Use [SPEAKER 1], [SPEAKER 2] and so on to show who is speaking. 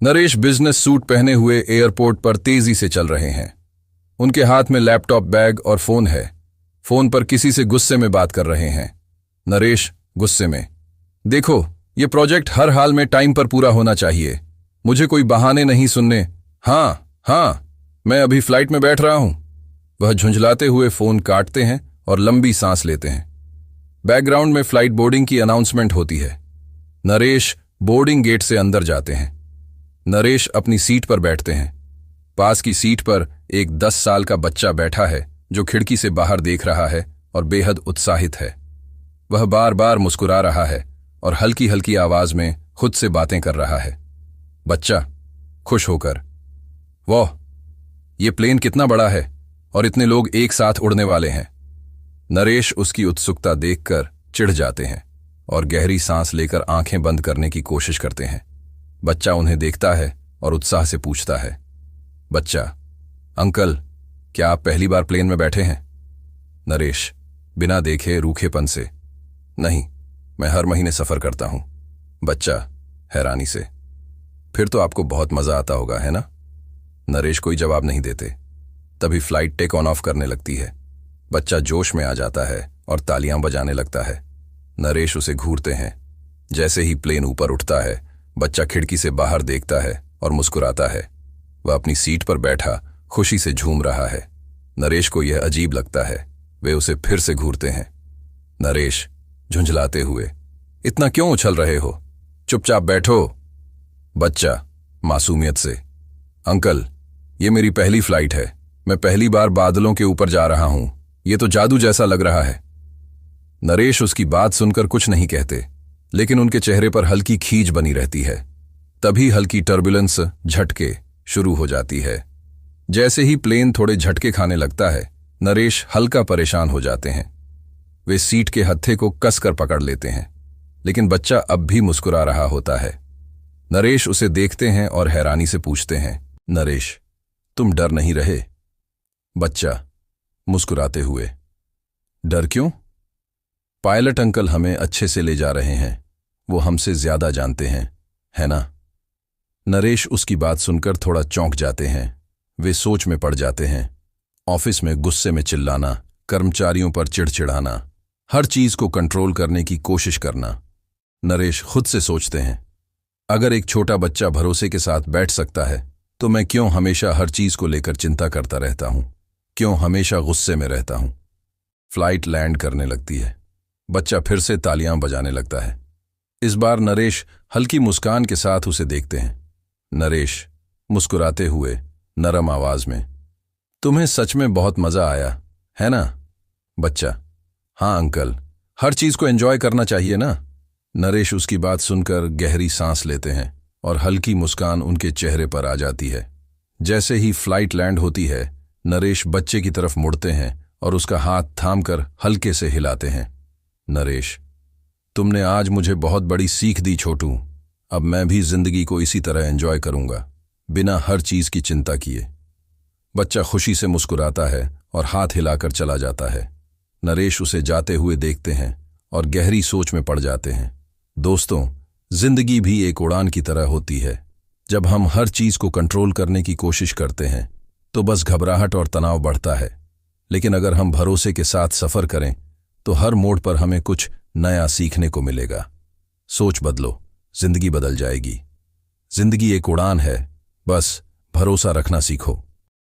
[SPEAKER 1] Naresh business suit पहने हुए airport पर तेजी से चल रहे हैं। उनके हाथ में लैपटॉप, बैग और फोन है। फोन पर किसी से गुस्से में बात कर रहे हैं। नरेश गुस्से में, देखो, ये प्रोजेक्ट हर हाल में टाइम पर पूरा होना चाहिए। मुझे कोई बहाने नहीं सुनने। हाँ हाँ, मैं अभी फ्लाइट में बैठ रहा हूं। वह झुंझलाते हुए फोन काटते हैं और लंबी सांस लेते हैं। बैकग्राउंड में फ्लाइट बोर्डिंग की अनाउंसमेंट होती है। नरेश बोर्डिंग गेट से अंदर जाते हैं। नरेश अपनी सीट पर बैठते हैं। पास की सीट पर एक 10 साल का बच्चा बैठा है जो खिड़की से बाहर देख रहा है और बेहद उत्साहित है। वह बार बार मुस्कुरा रहा है और हल्की हल्की आवाज में खुद से बातें कर रहा है। बच्चा खुश होकर, वाह, ये प्लेन कितना बड़ा है और इतने लोग एक साथ उड़ने वाले हैं। नरेश उसकी उत्सुकता देखकर चिढ़ जाते हैं और गहरी सांस लेकर आंखें बंद करने की कोशिश करते हैं। बच्चा उन्हें देखता है और उत्साह से पूछता है, बच्चा, अंकल, क्या आप पहली बार प्लेन में बैठे हैं? नरेश बिना देखे रूखेपन से, नहीं, मैं हर महीने सफर करता हूं। बच्चा हैरानी से, फिर तो आपको बहुत मजा आता होगा, है ना? नरेश कोई जवाब नहीं देते। तभी फ्लाइट टेक ऑन ऑफ करने लगती है। बच्चा जोश में आ जाता है और तालियां बजाने लगता है। नरेश उसे घूरते हैं। जैसे ही प्लेन ऊपर उठता है, बच्चा खिड़की से बाहर देखता है और मुस्कुराता है। वह अपनी सीट पर बैठा खुशी से झूम रहा है। नरेश को यह अजीब लगता है। वे उसे फिर से घूरते हैं। नरेश झुंझलाते हुए, इतना क्यों उछल रहे हो? चुपचाप बैठो। बच्चा मासूमियत से, अंकल, ये मेरी पहली फ्लाइट है। मैं पहली बार बादलों के ऊपर जा रहा हूं। ये तो जादू जैसा लग रहा है। नरेश उसकी बात सुनकर कुछ नहीं कहते, लेकिन उनके चेहरे पर हल्की खींच बनी रहती है। तभी हल्की टर्बुलेंस, झटके शुरू हो जाती है। जैसे ही प्लेन थोड़े झटके खाने लगता है, नरेश हल्का परेशान हो जाते हैं। वे सीट के हत्थे को कसकर पकड़ लेते हैं, लेकिन बच्चा अब भी मुस्कुरा रहा होता है। नरेश उसे देखते हैं और हैरानी से पूछते हैं, नरेश, तुम डर नहीं रहे? बच्चा मुस्कुराते हुए, डर क्यों? पायलट अंकल हमें अच्छे से ले जा रहे हैं। वो हमसे ज्यादा जानते हैं, है ना? नरेश उसकी बात सुनकर थोड़ा चौंक जाते हैं। वे सोच में पड़ जाते हैं। ऑफिस में गुस्से में चिल्लाना, कर्मचारियों पर चिड़चिड़ाना, हर चीज को कंट्रोल करने की कोशिश करना। नरेश खुद से सोचते हैं, अगर एक छोटा बच्चा भरोसे के साथ बैठ सकता है, तो मैं क्यों हमेशा हर चीज को लेकर चिंता करता रहता हूं? क्यों हमेशा गुस्से में रहता हूं? फ्लाइट लैंड करने लगती है। बच्चा फिर से तालियां बजाने लगता है। इस बार नरेश हल्की मुस्कान के साथ उसे देखते हैं। नरेश मुस्कुराते हुए नरम आवाज में, तुम्हें सच में बहुत मजा आया, है ना? बच्चा, हाँ अंकल, हर चीज को एंजॉय करना चाहिए ना? नरेश उसकी बात सुनकर गहरी सांस लेते हैं और हल्की मुस्कान उनके चेहरे पर आ जाती है। जैसे ही फ्लाइट लैंड होती है, नरेश बच्चे की तरफ मुड़ते हैं और उसका हाथ थामकर हल्के से हिलाते हैं। नरेश, तुमने आज मुझे बहुत बड़ी सीख दी छोटू। अब मैं भी जिंदगी को इसी तरह एंजॉय करूंगा, बिना हर चीज की चिंता किए। बच्चा खुशी से मुस्कुराता है और हाथ हिलाकर चला जाता है। नरेश उसे जाते हुए देखते हैं और गहरी सोच में पड़ जाते हैं। दोस्तों, जिंदगी भी एक उड़ान की तरह होती है। जब हम हर चीज को कंट्रोल करने की कोशिश करते हैं, तो बस घबराहट और तनाव बढ़ता है। लेकिन अगर हम भरोसे के साथ सफर करें, तो हर मोड़ पर हमें कुछ नया सीखने को मिलेगा। सोच बदलो, जिंदगी बदल जाएगी। जिंदगी एक उड़ान है, बस भरोसा रखना सीखो।